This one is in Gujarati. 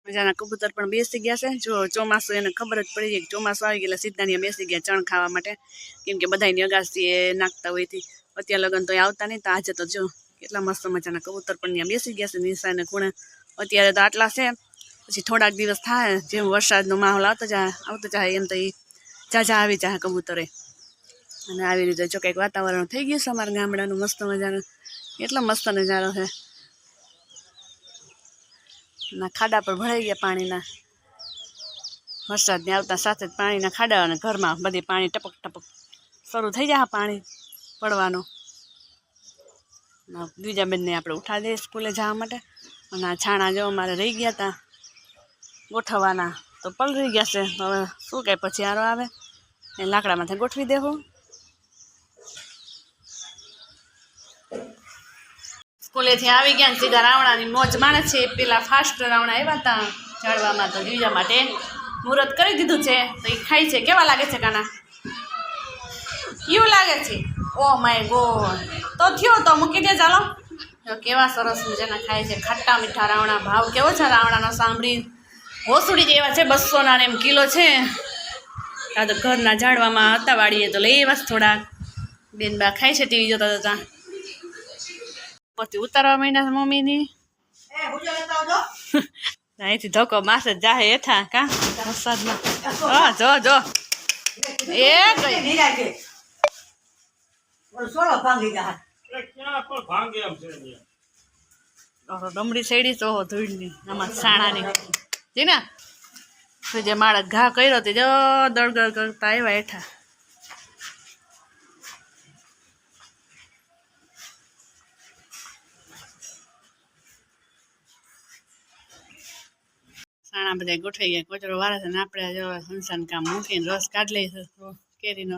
મજાના કબૂતર પણ બેસી ગયા છે જો ચોમાસું એને ખબર જ પડી જાય કે ચોમાસું આવી ગયેલા સીધા ત્યાં બેસી ગયા ચણ ખાવા માટે કેમ કે બધાની અગાસી એ નાખતા હોય થી અત્યારે લગન તો આવતા નહીં તો આજે તો જો કેટલા મસ્ત મજાના કબૂતર પણ ત્યાં બેસી ગયા છે નિશાને ખૂણે અત્યારે તો આટલા છે પછી થોડાક દિવસ થાય જેમ વરસાદનો માહોલ આવતો જાય એમ તો એ ઝાઝા આવી જાય કબૂતરે અને આવી રીતે જો કંઈક વાતાવરણ થઈ ગયું છે અમારા ગામડાનું મસ્ત મજાનું એટલો મસ્ત નજારો છે ના ખાડા પર ભરાઈ ગયા પાણીના વરસાદને આવતા સાથે જ પાણીના ખાડા અને ઘરમાં બધી પાણી ટપક ટપક શરૂ થઈ જાય પાણી પડવાનું બીજા બેનને આપણે ઉઠાડી દઈએ સ્કૂલે જવા માટે અને આ છાણા જો અમારે રહી ગયા હતા ગોઠવવાના તો પલળી ગયા છે હવે શું કહે પછી આરો આવે એ લાકડામાંથી ગોઠવી દેવું સ્કૂલેથી આવી ગયા સીધા રાવણાની મોજ માણે છે પેલા ફાસ્ટ રાવણા આવ્યા હતા ઝાડવામાં તો જીવવા માટે મુહૂર્ત કરી દીધું છે તો એ ખાય છે કેવા લાગે છે કાના કેવું લાગે છે ઓ માય ગોડ તો થયો તો મૂકી દે ચાલો કેવા સરસ મજાના ખાય છે ખાટા મીઠા રાવણા ભાવ કેવો છે રાવણાનો સાંભળી હોસુડી જેવા છે 200 એમ કિલો છે આ તો ઘરના ઝાડવામાં હતા વાળીએ તો લઈ એવા થોડા બેન બા ખાય છે ટીવી જોતા જોતા પછી ઉતારવા માંડ્યા મમ્મીની અહીંથી ધક્કો માસે જાહે હેઠા કા વરસાદમાં હા જો જો એ ગઈ ડમડી સૈડી તો ધૂળની આમાં સાણાની જી ને જે માળા ઘા કર્યો તે જો દળગળ કરતા આવ્યા હેઠા સાણા બધા ગોઠવાઈ ગયા કચરો વારે છે ને આપણે જો હંસાનું કામ મૂકીને રસ કાઢી લઈશું કેરીનો